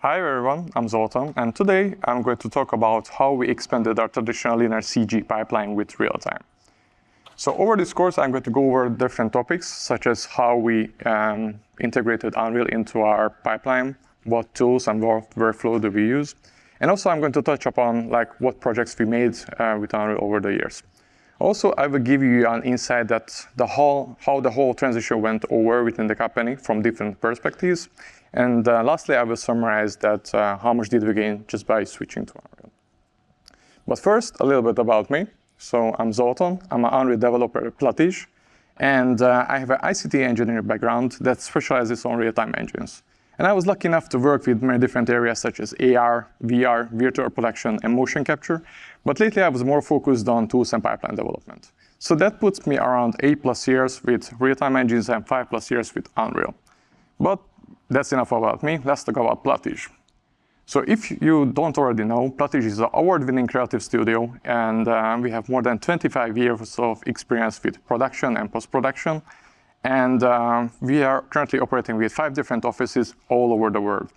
Hi everyone, I'm Zoltan, and today I'm going to talk about how we expanded our traditional linear CG pipeline with real-time. So over this course, I'm going to go over different topics, such as how we integrated Unreal into our pipeline, what tools and what workflow do we use, and also I'm going to touch upon what projects we made with Unreal over the years. Also, I will give you an insight that how the whole transition went over within the company from different perspectives. And lastly, I will summarize that how much did we gain just by switching to Unreal. But first, a little bit about me. So I'm Zoltan. I'm an Unreal developer at Platige. And I have an ICT engineering background that specializes on real-time engines. And I was lucky enough to work with many different areas such as AR, VR, virtual production, and motion capture. But lately, I was more focused on tools and pipeline development. So that puts me around 8+ years with real-time engines and 5+ years with Unreal. But that's enough about me. Let's talk about Platige. So if you don't already know, Platige is an award-winning creative studio, and we have more than 25 years of experience with production and post-production. And we are currently operating with 5 different offices all over the world.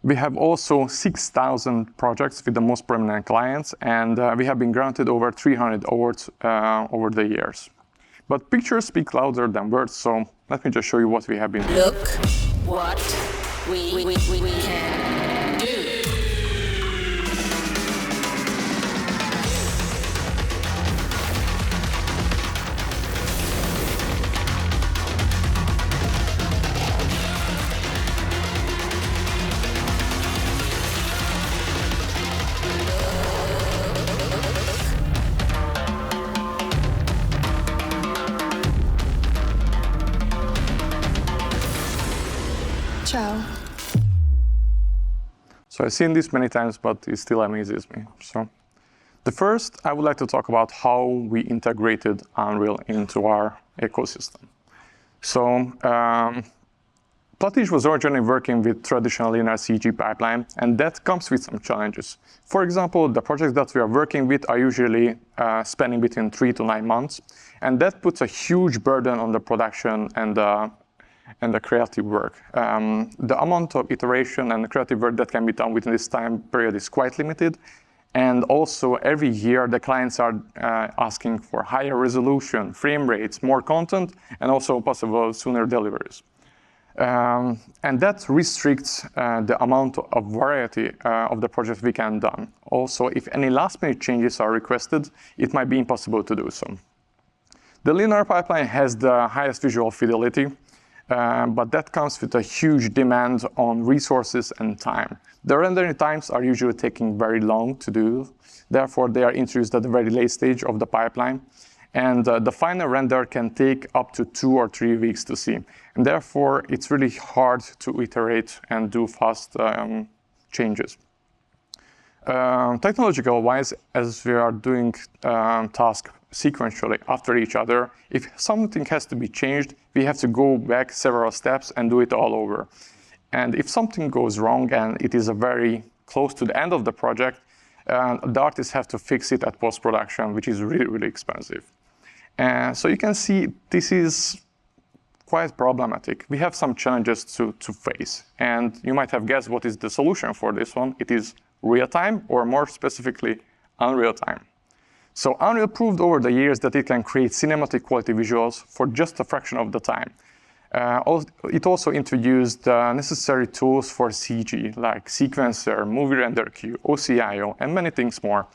We have also 6,000 projects with the most prominent clients, and we have been granted over 300 awards over the years. But pictures speak louder than words, so let me just show you what we have been doing. Look what we can do. Ciao. So I've seen this many times, but it still amazes me. So the first, I would like to talk about how we integrated Unreal into our ecosystem. So Platige was originally working with traditional linear CG pipeline, and that comes with some challenges. For example, the projects that we are working with are usually spanning between 3 to 9 months, and that puts a huge burden on the production and the creative work. The amount of iteration and creative work that can be done within this time period is quite limited. And also every year the clients are asking for higher resolution, frame rates, more content, and also possible sooner deliveries. And that restricts the amount of variety of the projects we can do. Also, if any last-minute changes are requested, it might be impossible to do so. The linear pipeline has the highest visual fidelity, but that comes with a huge demand on resources and time. The rendering times are usually taking very long to do. Therefore, they are introduced at the very late stage of the pipeline. And the final render can take up to 2 or 3 weeks to see. And therefore, it's really hard to iterate and do fast changes. Technological-wise, as we are doing tasks sequentially after each other, if something has to be changed, we have to go back several steps and do it all over. And if something goes wrong and it is very close to the end of the project, the artists have to fix it at post-production, which is really, really expensive. So you can see this is quite problematic. We have some challenges to face. And you might have guessed what is the solution for this one. It is real-time, or more specifically, Unreal time. So Unreal proved over the years that it can create cinematic quality visuals for just a fraction of the time. It also introduced necessary tools for CG, like Sequencer, Movie Render Queue, OCIO, and many things more.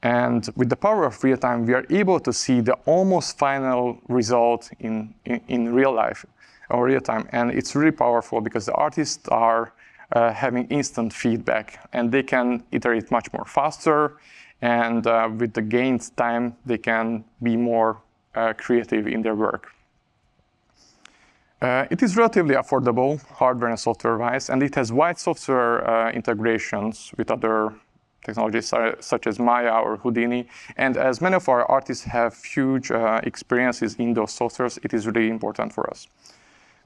And with the power of real time, we are able to see the almost final result in real life or real time. And it's really powerful because the artists are having instant feedback, and they can iterate much more faster. And with the gained time, they can be more creative in their work. It is relatively affordable, hardware and software-wise, and it has wide software integrations with other technologies such as Maya or Houdini. And as many of our artists have huge experiences in those softwares, it is really important for us.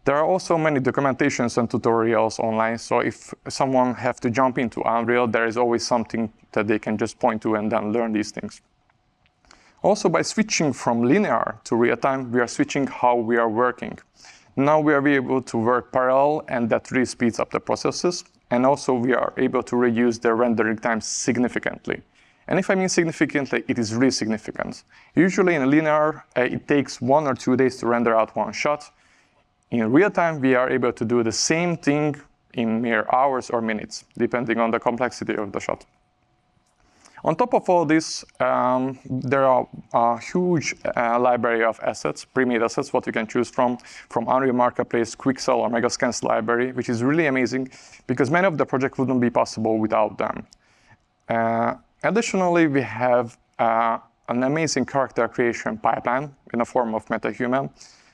There are also many documentations and tutorials online, so if someone has to jump into Unreal, there is always something that they can just point to and then learn these things. Also, by switching from linear to real-time, we are switching how we are working. Now we are able to work parallel, and that really speeds up the processes. And also we are able to reduce the rendering time significantly. And if I mean significantly, it is really significant. Usually in a linear, it takes 1 or 2 days to render out one shot. In real time, we are able to do the same thing in mere hours or minutes, depending on the complexity of the shot. On top of all this, there are a huge library of assets, pre-made assets, what you can choose from Unreal Marketplace, Quixel, or Megascans library, which is really amazing because many of the projects wouldn't be possible without them. Additionally, we have an amazing character creation pipeline in the form of MetaHuman,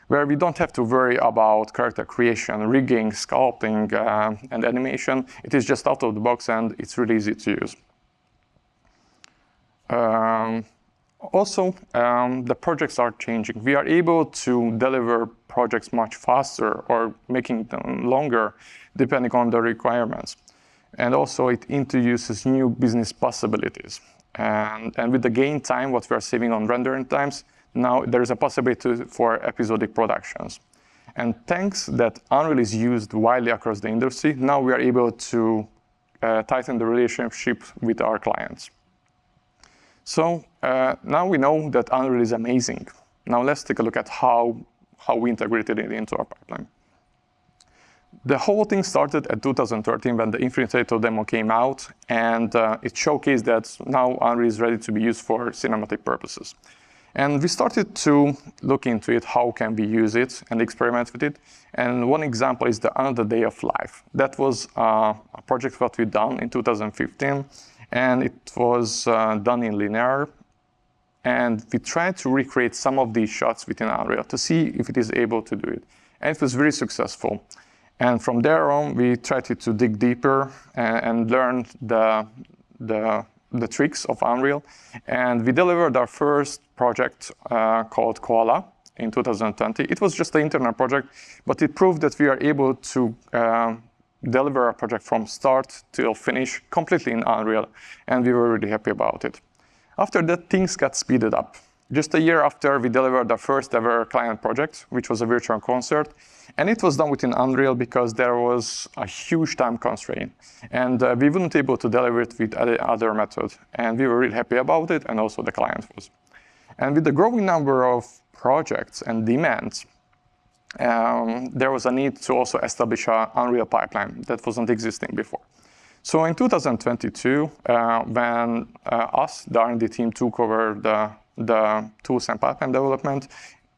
where we don't have to worry about character creation, rigging, sculpting, and animation. It is just out of the box, and it's really easy to use. The projects are changing. We are able to deliver projects much faster or making them longer, depending on the requirements. And also, it introduces new business possibilities. And with the gain time, what we are saving on rendering times, now there is a possibility for episodic productions. And thanks that Unreal is used widely across the industry, now we are able to tighten the relationship with our clients. So now we know that Unreal is amazing. Now let's take a look at how we integrated it into our pipeline. The whole thing started at 2013 when the Infinite demo came out, and it showcased that now Unreal is ready to be used for cinematic purposes. And we started to look into it, how can we use it and experiment with it. And one example is the Another Day of Life. That was a project that we done in 2015. And it was done in linear. And we tried to recreate some of these shots within Unreal to see if it is able to do it. And it was very successful. And from there on, we tried to dig deeper and learn the tricks of Unreal. And we delivered our first project called Koala in 2020. It was just an internal project, but it proved that we are able to deliver a project from start till finish completely in Unreal, and we were really happy about it. After that, things got speeded up. Just a year after, we delivered our first ever client project, which was a virtual concert, and it was done within Unreal because there was a huge time constraint, and we weren't able to deliver it with any other method, and we were really happy about it, and also the client was. And with the growing number of projects and demands, there was a need to also establish an Unreal pipeline that wasn't existing before. So in 2022, when us, the R&D team, took over the tools and pipeline development,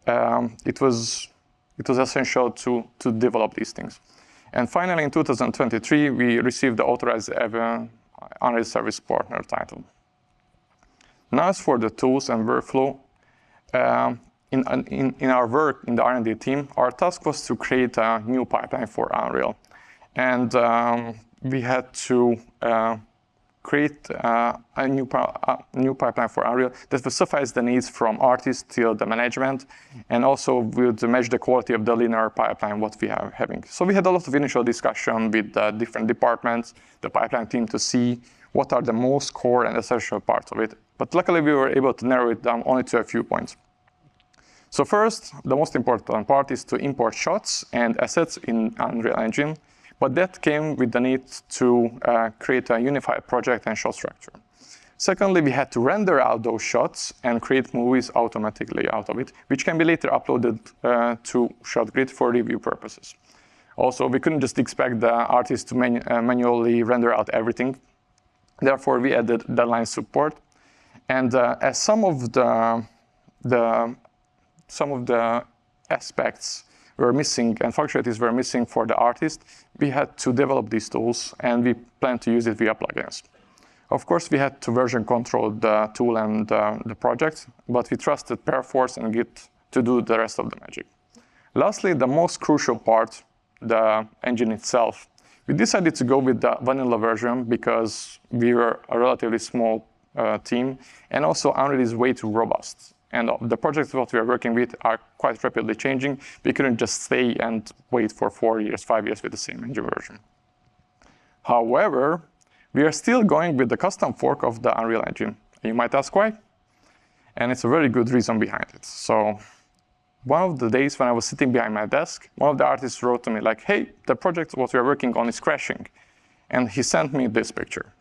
it was essential to develop these things. And finally, in 2023, we received the Authorized Unreal Service Partner title. Now, as for the tools and workflow, in our work in the R&D team, our task was to create a new pipeline for Unreal. And we had to create a new pipeline for Unreal that would suffice the needs from artists till the management, and also would match the quality of the linear pipeline what we are having. So we had a lot of initial discussion with the different departments, the pipeline team, to see what are the most core and essential parts of it. But luckily, we were able to narrow it down only to a few points. So first, the most important part is to import shots and assets in Unreal Engine. But that came with the need to create a unified project and shot structure. Secondly, we had to render out those shots and create movies automatically out of it, which can be later uploaded to ShotGrid for review purposes. Also, we couldn't just expect the artist to manually render out everything. Therefore, we added deadline support. And as some of the aspects were missing and functionalities were missing for the artist, we had to develop these tools, and we plan to use it via plugins. Of course, we had to version control the tool and the project, but we trusted Perforce and Git to do the rest of the magic. Lastly, the most crucial part, the engine itself. We decided to go with the vanilla version because we were a relatively small team, and also Unreal is way too robust. And the projects that we are working with are quite rapidly changing. We couldn't just stay and wait for 4 years, 5 years with the same engine version. However, we are still going with the custom fork of the Unreal Engine. You might ask why? And it's a very good reason behind it. So one of the days when I was sitting behind my desk, one of the artists wrote to me like, hey, the project what we are working on is crashing. And he sent me this picture.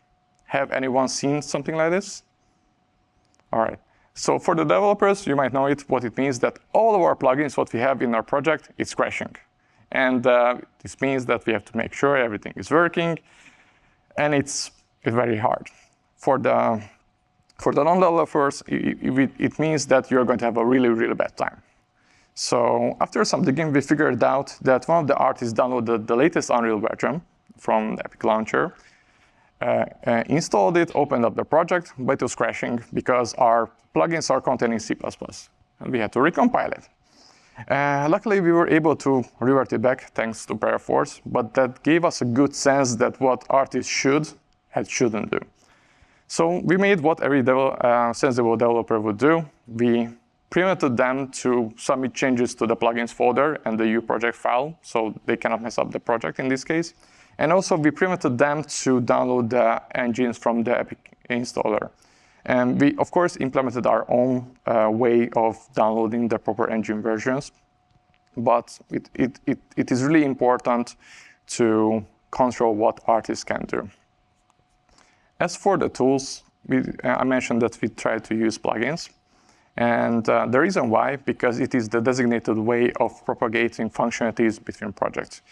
Have anyone seen something like this? All right. So for the developers, you might know what it means that all of our plugins, what we have in our project, it's crashing. And this means that we have to make sure everything is working, and it's very hard. For the non-developers, it means that you're going to have a really, really bad time. So after some digging, we figured out that one of the artists downloaded the latest Unreal version from the Epic Launcher, installed it, opened up the project, but it was crashing because our plugins are containing C++, and we had to recompile it. Luckily, we were able to revert it back thanks to Paraforce, but that gave us a good sense that what artists should and shouldn't do. So we made what every sensible developer would do. We prevented them to submit changes to the plugins folder and the U-project file, so they cannot mess up the project in this case. And also, we prevented them to download the engines from the Epic installer. And we, of course, implemented our own way of downloading the proper engine versions. But it is really important to control what artists can do. As for the tools, I mentioned that we try to use plugins. And the reason why, because it is the designated way of propagating functionalities between projects.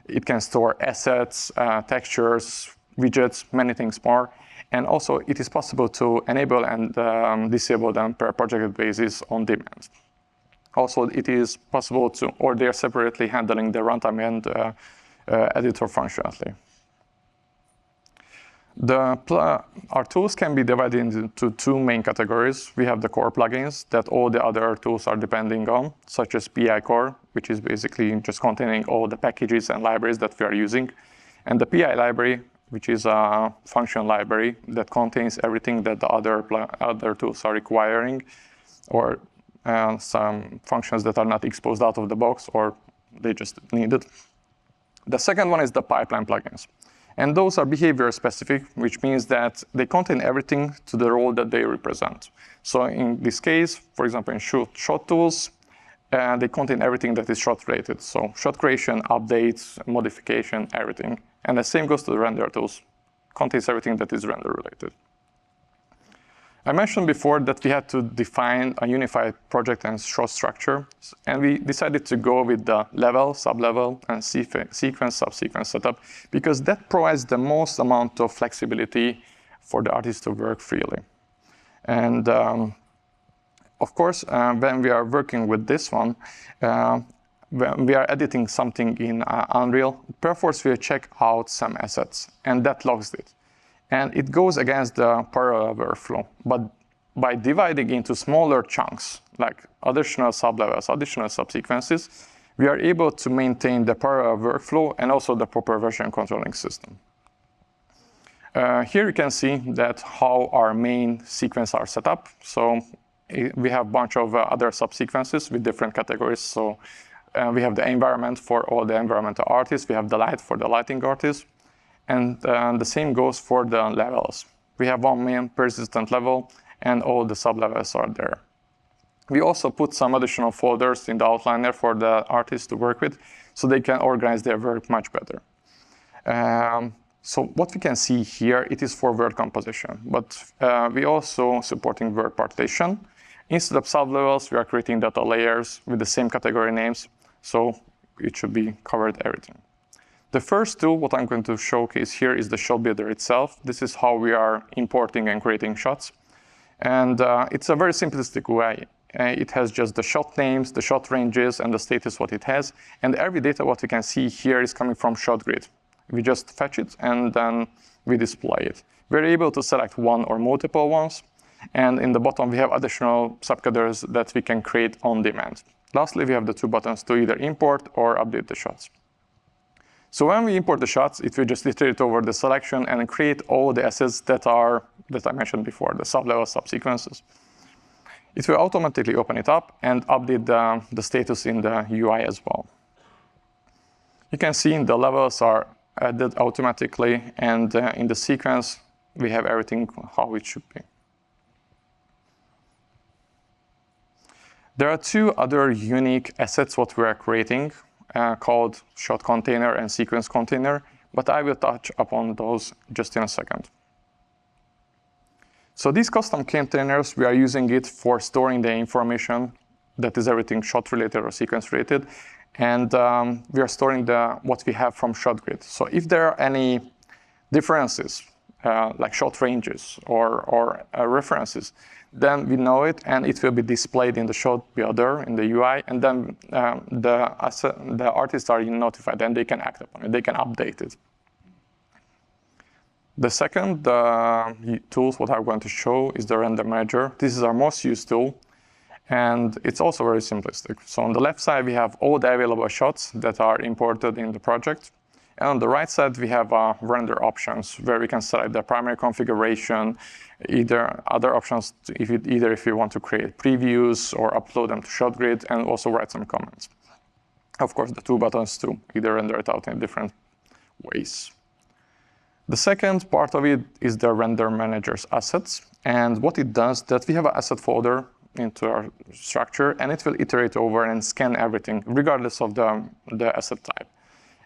It can store assets, textures, widgets, many things more. And also, it is possible to enable and disable them per project basis on demand. Also, it is possible to, or they are separately handling the runtime and editor functionality. Our tools can be divided into two main categories. We have the core plugins that all the other tools are depending on, such as PI core, which is basically just containing all the packages and libraries that we are using, and the PI library, which is a function library that contains everything that the other tools are requiring, or some functions that are not exposed out of the box, or they just need it. The second one is the pipeline plugins. And those are behavior specific, which means that they contain everything to the role that they represent. So in this case, for example, in shot tools, they contain everything that is shot related. So shot creation, updates, modification, everything. And the same goes to the render tools. Contains everything that is render related. I mentioned before that we had to define a unified project and shot structure. And we decided to go with the level, sub-level, and sequence, subsequence setup, because that provides the most amount of flexibility for the artist to work freely. And of course, when we are working with this one, when we are editing something in Unreal, Paraforce will check out some assets, and that logs it. And it goes against the parallel workflow. But by dividing into smaller chunks, like additional sublevels, additional subsequences, we are able to maintain the parallel workflow and also the proper version controlling system. Here you can see that how our main sequence are set up. So we have a bunch of other subsequences with different categories. So we have the environment for all the environmental artists. We have the light for the lighting artists. And the same goes for the levels. We have one main persistent level, and all the sub-levels are there. We also put some additional folders in the outliner for the artists to work with, so they can organize their work much better. So what we can see here, it is for word composition, but we also supporting word partition. Instead of sub-levels, we are creating data layers with the same category names, so it should be covered everything. The first tool, what I'm going to showcase here, is the shot builder itself. This is how we are importing and creating shots. And it's a very simplistic way. It has just the shot names, the shot ranges, and the status what it has. And every data what you can see here is coming from shot grid. We just fetch it, and then we display it. We're able to select one or multiple ones. And in the bottom, we have additional subcategories that we can create on demand. Lastly, we have the two buttons to either import or update the shots. So when we import the shots, it will just iterate over the selection and create all the assets that I mentioned before, the sub-level subsequences. It will automatically open it up and update the status in the UI as well. You can see the levels are added automatically, and in the sequence, we have everything how it should be. There are two other unique assets what we are creating called shot container and sequence container, but I will touch upon those just in a second. So these custom containers, we are using it for storing the information that is everything shot related or sequence related, and we are storing what we have from shot grid. So if there are any differences, like shot ranges or references, then we know it and it will be displayed in the shot builder in the UI, and then the artists are notified and they can act upon it, they can update it. The second tools what I'm going to show is the render manager. This is our most used tool, and it's also very simplistic. So on the left side, we have all the available shots that are imported in the project. And on the right side, we have render options where we can select the primary configuration, either other options, if you want to create previews or upload them to ShotGrid, and also write some comments. Of course, the two buttons to either render it out in different ways. The second part of it is the render manager's assets. And what it does, that we have an asset folder into our structure, and it will iterate over and scan everything, regardless of the asset type.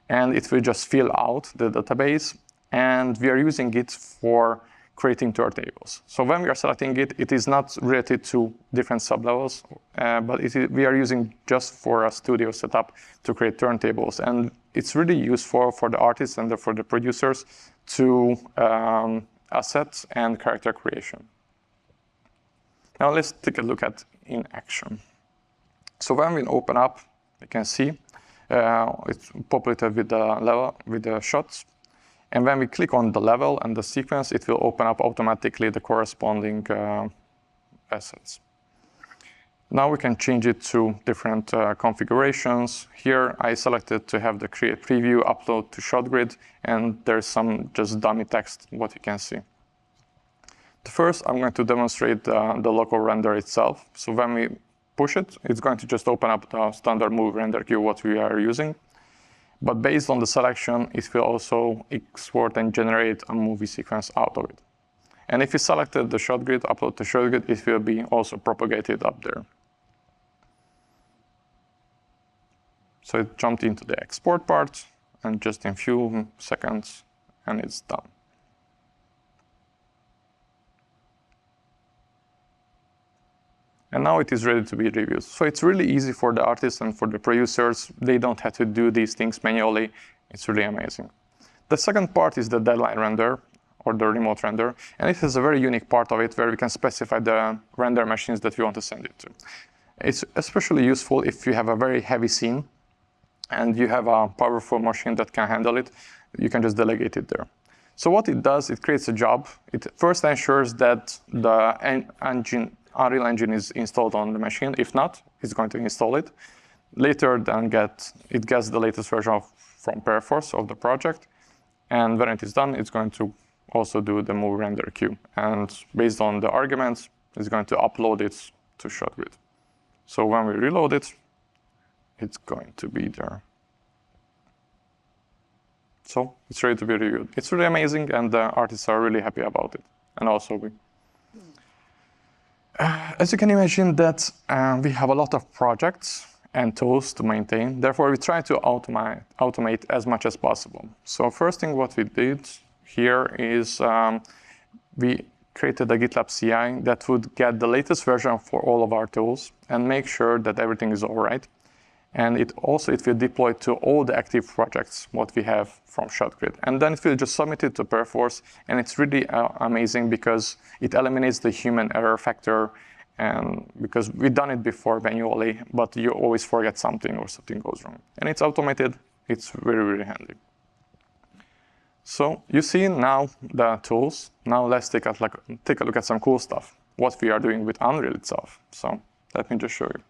And it will just fill out the database, and we are using it for creating turntables. So when we are selecting it, it is not related to different sublevels, but we are using just for a studio setup to create turntables. And it's really useful for the artists and for the producers to assets and character creation. Now let's take a look at in action. So when we open up, you can see it's populated with the level, with the shots. And when we click on the level and the sequence, it will open up automatically the corresponding assets. Now we can change it to different configurations. Here I selected to have the create preview, upload to ShotGrid, and there's some just dummy text, what you can see. First, I'm going to demonstrate the local render itself. So when we push it, it's going to just open up the standard movie render queue, what we are using. But based on the selection, it will also export and generate a movie sequence out of it. And if you selected the ShotGrid, upload to ShotGrid, it will be also propagated up there. So it jumped into the export part, and just in a few seconds, and it's done. And now it is ready to be reviewed. So it's really easy for the artists and for the producers. They don't have to do these things manually. It's really amazing. The second part is the deadline render, or the remote render. And it has a very unique part of it where we can specify the render machines that we want to send it to. It's especially useful if you have a very heavy scene and you have a powerful machine that can handle it. You can just delegate it there. So what it does, it creates a job. It first ensures that the Unreal Engine is installed on the machine. If not, it's going to install it. Later, then it gets the latest version from Perforce of the project. And when it is done, it's going to also do the movie render queue. And based on the arguments, it's going to upload it to ShotGrid. So when we reload it, it's going to be there. So it's ready to be reviewed. It's really amazing, and the artists are really happy about it. And also we. As you can imagine, that we have a lot of projects and tools to maintain. Therefore, we try to automate as much as possible. So first thing what we did here is we created a GitLab CI that would get the latest version for all of our tools and make sure that everything is all right. And it will deploy to all the active projects what we have from ShotGrid. And then it will just submit it to Perforce. And it's really amazing because it eliminates the human error factor. And because we've done it before manually, but you always forget something or something goes wrong. And it's automated. It's very, very handy. So you see now the tools. Now let's take a look at some cool stuff, what we are doing with Unreal itself. So let me just show you.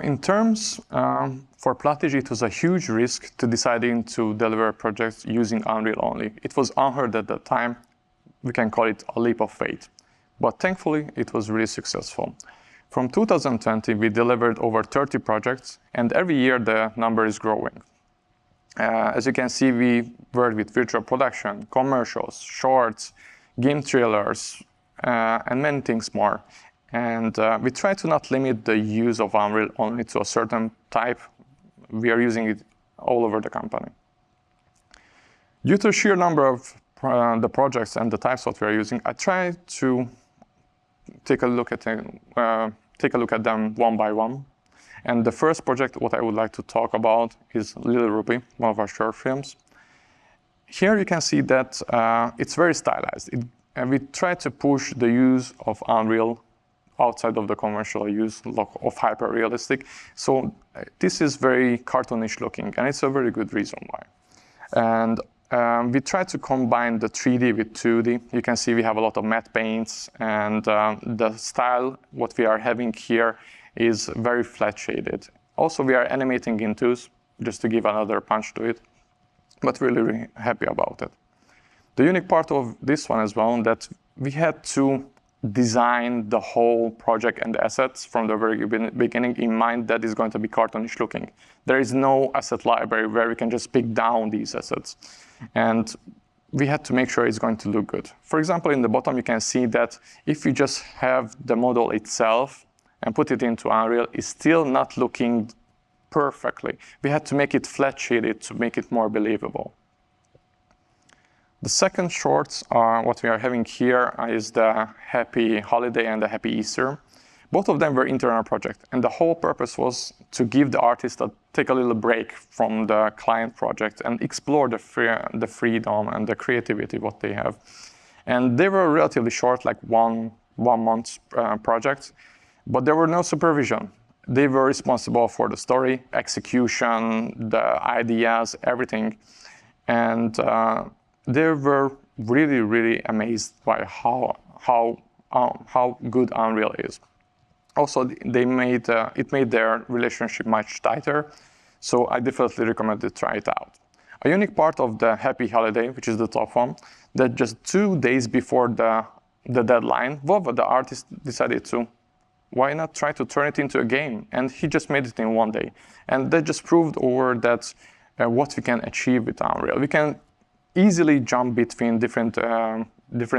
in terms, for Platige, it was a huge risk to deciding to deliver projects using Unreal only. It was unheard at that time. We can call it a leap of faith. But thankfully, it was really successful. From 2020, we delivered over 30 projects, and every year the number is growing. As you can see, we worked with virtual production, commercials, shorts, game trailers, and many things more. And we try to not limit the use of Unreal only to a certain type. We are using it all over the company. Due to sheer number of the projects and the types that we are using, I try to take a look at them one by one. And the first project, what I would like to talk about, is Little Ruby, one of our short films. Here you can see that it's very stylized. And we try to push the use of Unreal outside of the conventional use of hyper-realistic. So this is very cartoonish looking, and it's a very good reason why. And we try to combine the 3D with 2D. You can see we have a lot of matte paints, and the style, what we are having here, is very flat shaded. Also, we are animating in 2s, just to give another punch to it, but really, really happy about it. The unique part of this one as well, that we had to design the whole project and assets from the very beginning in mind that is going to be cartoonish looking. There is no asset library where we can just pick down these assets. And we had to make sure it's going to look good. For example, in the bottom, you can see that if you just have the model itself and put it into Unreal, it's still not looking perfectly. We had to make it flat shaded to make it more believable. The second shorts, what we are having here is the Happy Holiday and the Happy Easter. Both of them were internal projects, and the whole purpose was to give the artist take a little break from the client project and explore the freedom and the creativity what they have. And they were relatively short, like one month projects, but there were no supervision. They were responsible for the story, execution, the ideas, everything. And they were really, really amazed by how good Unreal is. Also, it made their relationship much tighter, so I definitely recommend to try it out. A unique part of the Happy Holiday, which is the top one, that just 2 days before the deadline, Vova, the artist, decided to, why not try to turn it into a game? And he just made it in 1 day. And that just proved over that what we can achieve with Unreal. We can easily jump between different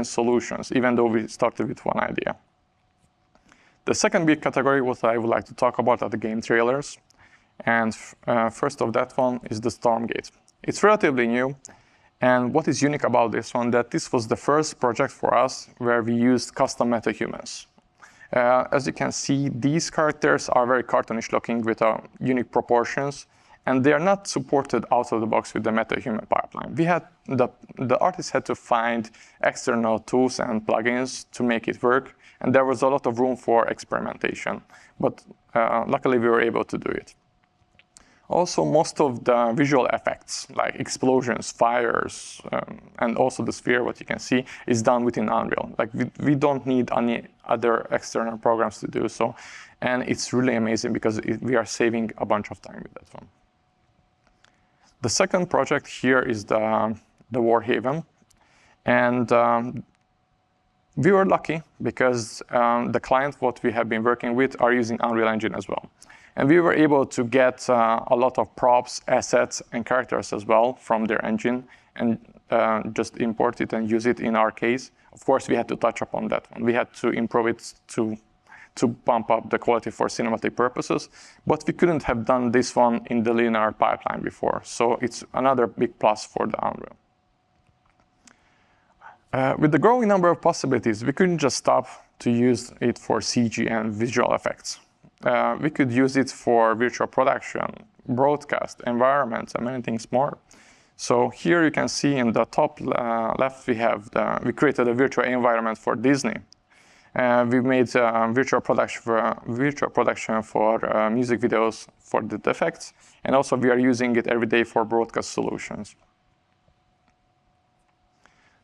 solutions, even though we started with one idea. The second big category, what I would like to talk about, are the game trailers. And first of that one is the Stormgate. It's relatively new. And what is unique about this one, that this was the first project for us where we used custom metahumans. As you can see, these characters are very cartoonish looking with unique proportions. And they are not supported out of the box with the MetaHuman pipeline. The artist had to find external tools and plugins to make it work, and there was a lot of room for experimentation. But luckily, we were able to do it. Also, most of the visual effects, like explosions, fires, and also the sphere, what you can see, is done within Unreal. Like we don't need any other external programs to do so. And it's really amazing because we are saving a bunch of time with that one. The second project here is the Warhaven. And we were lucky because the client what we have been working with are using Unreal Engine as well. And we were able to get a lot of props, assets, and characters as well from their engine and just import it and use it in our case. Of course, we had to touch upon that one. We had to improve it to bump up the quality for cinematic purposes, but we couldn't have done this one in the linear pipeline before. So it's another big plus for the Unreal. With the growing number of possibilities, we couldn't just stop to use it for CG and visual effects. We could use it for virtual production, broadcast, environments, and many things more. So here you can see in the top left, we created a virtual environment for Disney. We made virtual production for music videos for the effects, and also we are using it every day for broadcast solutions.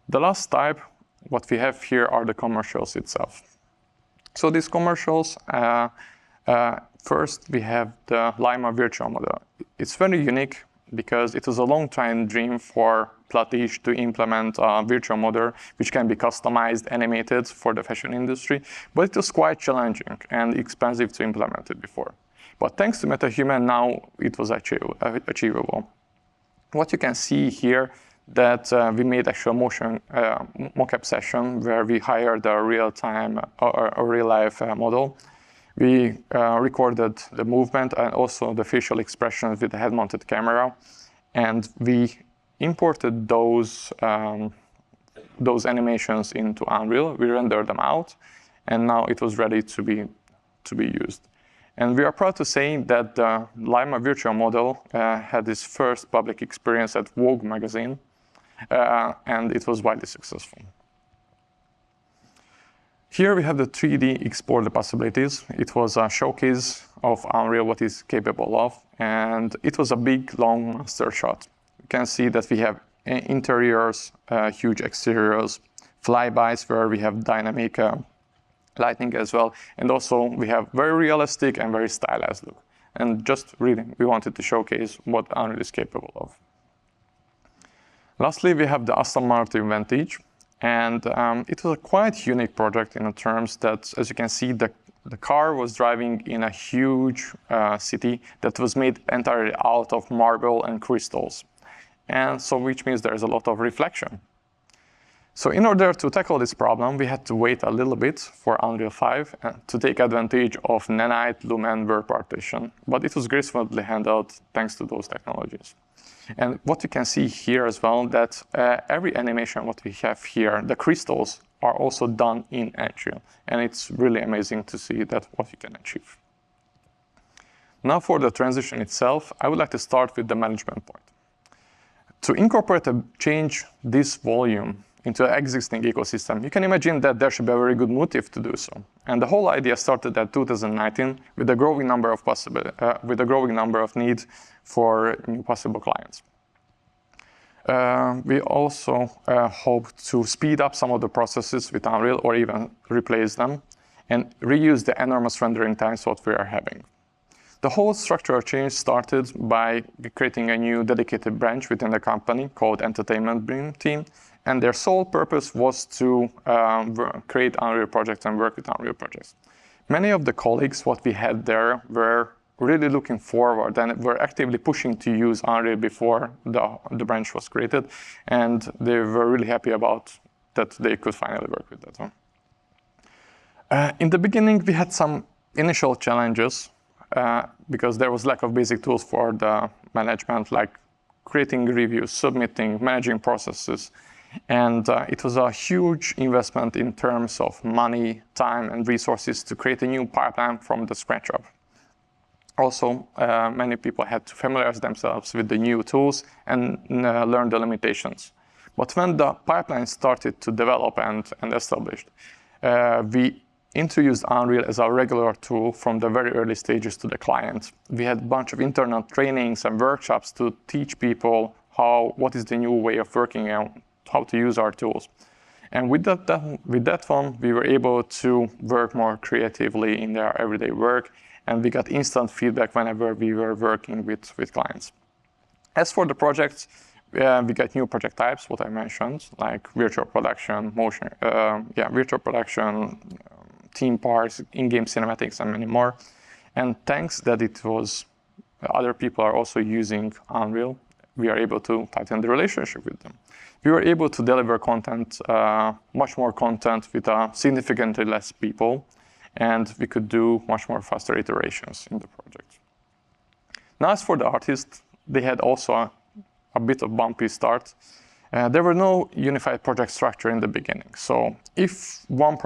The last type, what we have here are the commercials itself. So these commercials First, we have the Lima virtual model. It's very unique because it was a long-time dream for Platige to implement a virtual model which can be customized, animated for the fashion industry, but it was quite challenging and expensive to implement it before. But thanks to MetaHuman, now it was achievable. What you can see here that we made actual motion mockup session where we hired a real-time or a real-life model. We recorded the movement and also the facial expressions with the head-mounted camera, and we imported those animations into Unreal. We rendered them out, and now it was ready to be used. And we are proud to say that the Lima virtual model had its first public experience at Vogue magazine, and it was widely successful. Here we have the 3D Explore the Possibilities. It was a showcase of Unreal, what it's capable of, and it was a big, long master shot. You can see that we have interiors, huge exteriors, flybys where we have dynamic lighting as well, and also we have very realistic and very stylized look. And just really, we wanted to showcase what Unreal is capable of. Lastly, we have the Aston Martin Vantage. And it was a quite unique project in the terms that, as you can see, the car was driving in a huge city that was made entirely out of marble and crystals. And so, which means there's a lot of reflection. So in order to tackle this problem, we had to wait a little bit for Unreal 5 to take advantage of nanite lumen work partition. But it was gracefully handled thanks to those technologies. And what you can see here as well, that every animation what we have here, the crystals are also done in Unreal. And it's really amazing to see that what you can achieve. Now for the transition itself, I would like to start with the management point. To incorporate a change this volume into an existing ecosystem, you can imagine that there should be a very good motive to do so. And the whole idea started at 2019 with a growing number of needs for new possible clients. We also hope to speed up some of the processes with Unreal or even replace them and reuse the enormous rendering times what we are having. The whole structural change started by creating a new dedicated branch within the company called Entertainment Team, and their sole purpose was to create Unreal projects and work with Unreal projects. Many of the colleagues what we had there were really looking forward and were actively pushing to use Unreal before the branch was created, and they were really happy about that they could finally work with that one. In the beginning, we had some initial challenges because there was lack of basic tools for the management, like creating reviews, submitting, managing processes. And it was a huge investment in terms of money, time, and resources to create a new pipeline from the scratch up. Also, many people had to familiarize themselves with the new tools and learn the limitations. But when the pipeline started to develop and established, we introduced Unreal as a regular tool from the very early stages to the client. We had a bunch of internal trainings and workshops to teach people what is the new way of working and how to use our tools. And with that one, we were able to work more creatively in their everyday work, and we got instant feedback whenever we were working with clients. As for the projects, we got new project types, what I mentioned, like virtual production, virtual production, theme parks, in-game cinematics, and many more. And thanks that other people are also using Unreal, we are able to tighten the relationship with them. We were able to deliver content, much more content with significantly less people, and we could do much more faster iterations in the project. Now, as for the artists, they had also a bit of bumpy start. There were no unified project structure in the beginning. So if one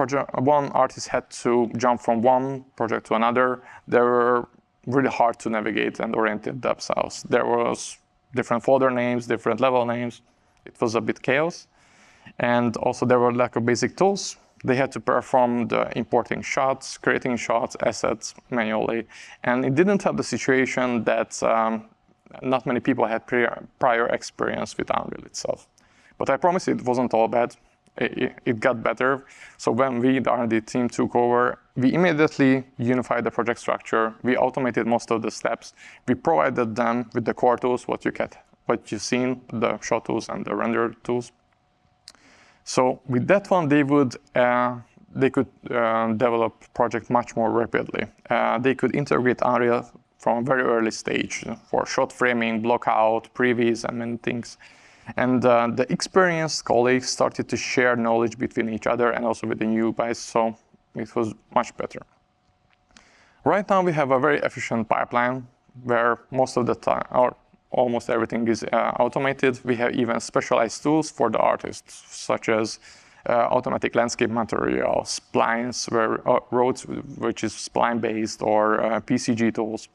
artist had to jump from one project to another, they were really hard to navigate and orient themselves. There was different folder names, different level names. It was a bit chaos. And also there were lack of basic tools. They had to perform the importing shots, creating shots, assets manually. And it didn't have the situation that not many people had prior experience with Unreal itself. But I promise it wasn't all bad. it got better. So when we, the R&D team, took over, we immediately unified the project structure. We automated most of the steps. We provided them with the core tools, what you've seen, the show tools and the render tools. So with that one, they could develop project much more rapidly. They could integrate Unreal from a very early stage for shot framing, block out, previews, and many things. And the experienced colleagues started to share knowledge between each other and also with the new guys, so it was much better. Right now we have a very efficient pipeline where most of the time, or almost everything is automated. We have even specialized tools for the artists, such as automatic landscape material, splines, roads, which is spline-based, or PCG tools.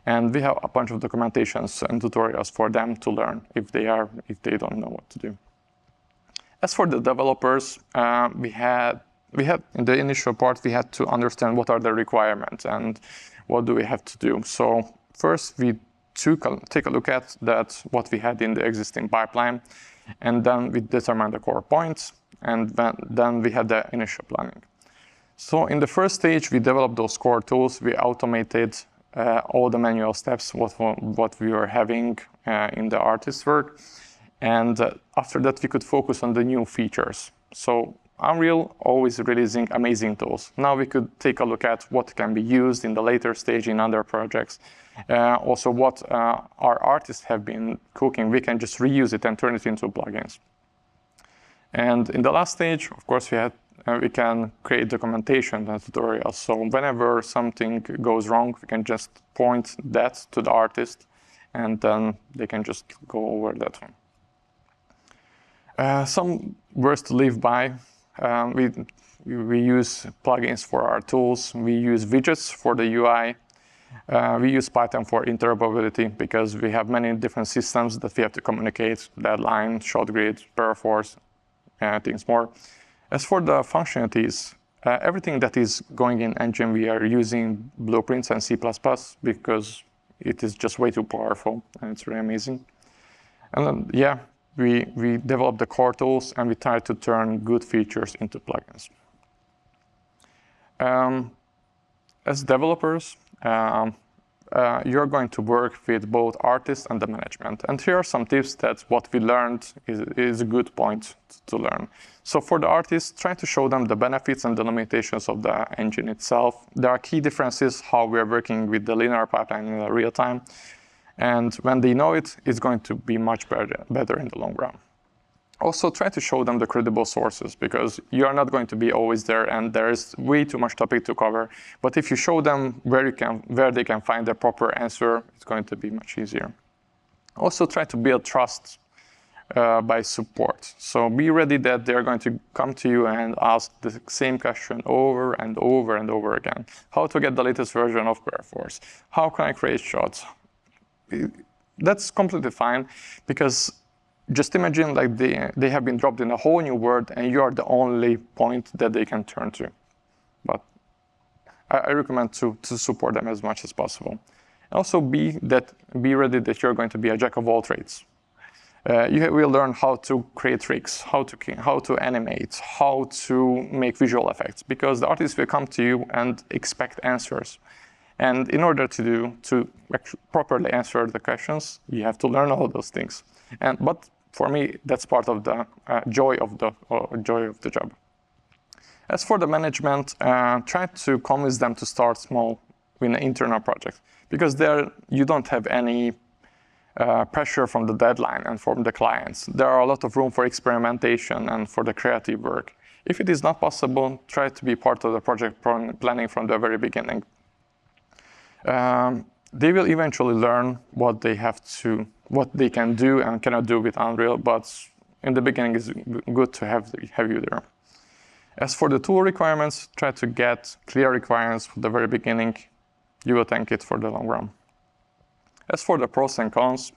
And we have a bunch of documentations and tutorials for them to learn if they don't know what to do. As for the developers, we had in the initial part, we had to understand what are the requirements and what do we have to do. So first we take a look at what we had in the existing pipeline, and then we determined the core points, and then we had the initial planning. So in the first stage, we developed those core tools. We automated all the manual steps, what we were having in the artist work. And after that, we could focus on the new features. So Unreal always releasing amazing tools. Now we could take a look at what can be used in the later stage in other projects. Also what our artists have been cooking, we can just reuse it and turn it into plugins. And in the last stage, of course, we can create documentation and tutorials. So whenever something goes wrong, we can just point that to the artist, and then they can just go over that one. Some words to live by. We use plugins for our tools. We use widgets for the UI. We use Python for interoperability because we have many different systems that we have to communicate: deadline, shot grid, Paraforce, things more. As for the functionalities, everything that is going in engine, we are using blueprints and C++ because it is just way too powerful and it's really amazing. And then, yeah, we develop the core tools and we try to turn good features into plugins. As developers, you're going to work with both artists and the management. And here are some tips that what we learned is a good point to learn. So for the artists, try to show them the benefits and the limitations of the engine itself. There are key differences how we are working with the linear pipeline in real time. And when they know it, it's going to be much better in the long run. Also, try to show them the credible sources because you are not going to be always there and there is way too much topic to cover. But if you show them where they can find the proper answer, it's going to be much easier. Also, try to build trust by support. So be ready that they're going to come to you and ask the same question over and over and over again. How to get the latest version of Paraforce? How can I create shots? That's completely fine because just imagine like they have been dropped in a whole new world and you are the only point that they can turn to. But I recommend to support them as much as possible. Also be ready that you're going to be a jack of all trades. You will learn how to create tricks, how to animate, how to make visual effects, because the artists will come to you and expect answers. And in order to properly answer the questions, you have to learn all those things. But for me, that's part of the joy of the job. As for the management, try to convince them to start small with an internal project, because there you don't have any pressure from the deadline and from the clients. There are a lot of room for experimentation and for the creative work. If it is not possible, try to be part of the project planning from the very beginning. They will eventually learn what they can do and cannot do with Unreal, but in the beginning it's good to have you there. As for the tool requirements, try to get clear requirements from the very beginning. You will thank it for the long run. As for the pros and cons,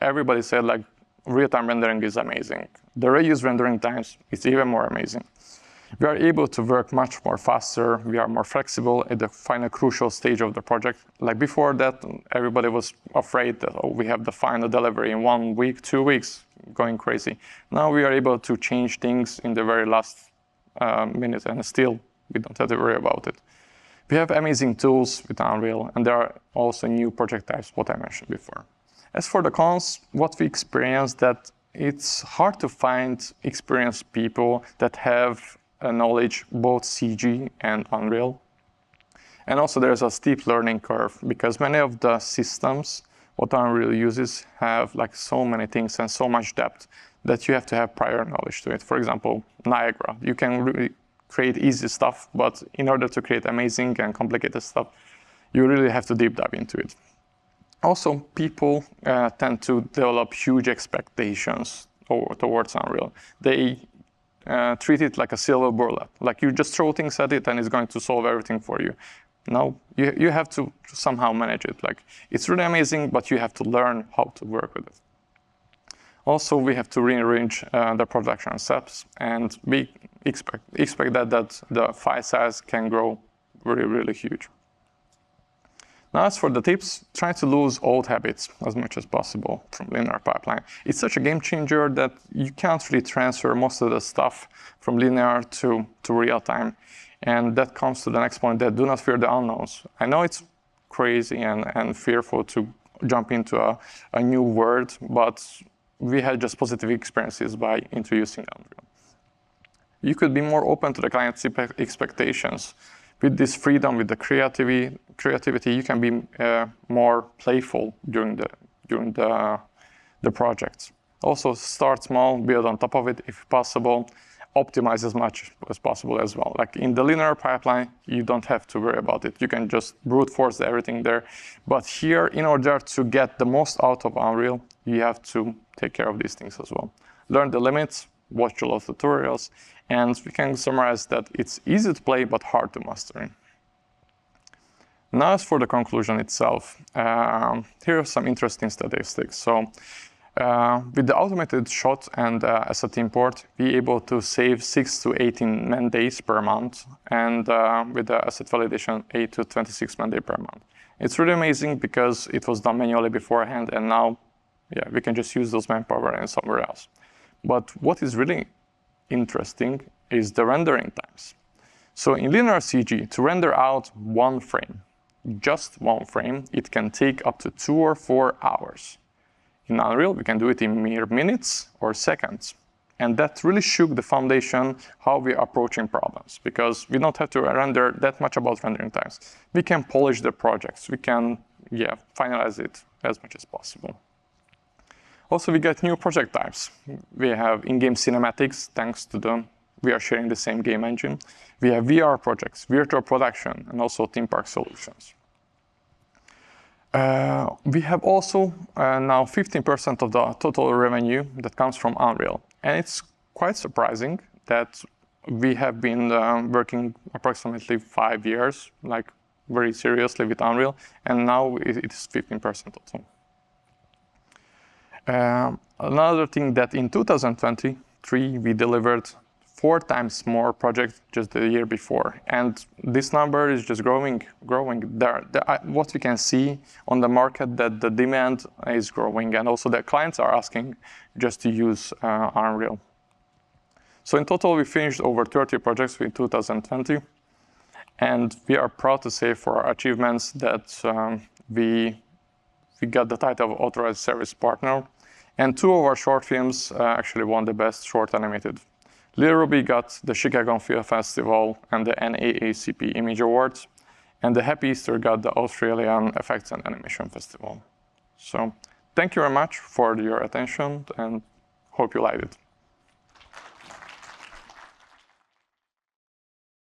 everybody said like real-time rendering is amazing. The reuse rendering times is even more amazing. We are able to work much more faster. We are more flexible at the final crucial stage of the project. Like before that, everybody was afraid that we have the final delivery in 1 week, 2 weeks. going crazy. Now we are able to change things in the very last minute, and still we don't have to worry about it. We have amazing tools with Unreal, and there are also new project types, what I mentioned before. As for the cons, what we experienced that it's hard to find experienced people that have a knowledge both CG and Unreal. And also there's a steep learning curve because many of the systems what Unreal uses have like so many things and so much depth that you have to have prior knowledge to it. For example, Niagara, you can really create easy stuff, but in order to create amazing and complicated stuff, you really have to deep dive into it. Also, people tend to develop huge expectations towards Unreal. They treat it like a silver bullet, like you just throw things at it and it's going to solve everything for you. No, you have to somehow manage it. Like it's really amazing, but you have to learn how to work with it. Also, we have to rearrange the production steps, and we expect that the file size can grow really, really huge. Now, as for the tips, try to lose old habits as much as possible from linear pipeline. It's such a game changer that you can't really transfer most of the stuff from linear to real time. And that comes to the next point, that do not fear the unknowns. I know it's crazy and fearful to jump into a new world, but we had just positive experiences by introducing Unreal. You could be more open to the client's expectations. With this freedom, with the creativity, you can be more playful during the projects. Also, start small, build on top of it if possible. Optimize as much as possible as well. Like in the linear pipeline, you don't have to worry about it. You can just brute force everything there. But here, in order to get the most out of Unreal, you have to take care of these things as well. Learn the limits, watch a lot of tutorials, and we can summarize that it's easy to play, but hard to master. Now, as for the conclusion itself, here are some interesting statistics. So, with the automated shot and asset import, we're able to save 6 to 18 man days per month, and with the asset validation, 8 to 26 man days per month. It's really amazing because it was done manually beforehand, and now, yeah, we can just use those manpower and somewhere else. But what is really interesting is the rendering times. So in linear CG, to render out one frame, just one frame, it can take up to 2 or 4 hours. In Unreal, we can do it in mere minutes or seconds. And that really shook the foundation how we're approaching problems, because we don't have to render that much about rendering times. We can polish the projects. We can, finalize it as much as possible. Also, we get new project types. We have in-game cinematics, thanks to we are sharing the same game engine. We have VR projects, virtual production, and also theme park solutions. We have also now 15% of the total revenue that comes from Unreal. And it's quite surprising that we have been working approximately 5 years, like very seriously with Unreal, and now it is 15% total. Another thing that in 2023, we delivered 4 times more projects just the year before. And this number is just growing. What we can see on the market, that the demand is growing, and also the clients are asking just to use Unreal. So in total, we finished over 30 projects in 2020. And we are proud to say for our achievements that we got the title of Authorized Service Partner. And 2 of our short films actually won the Best Short Animated. Little Ruby got the Chicago Film Festival and the NAACP Image Awards, and the Happy Easter got the Australian Effects and Animation Festival. So thank you very much for your attention, and hope you liked it.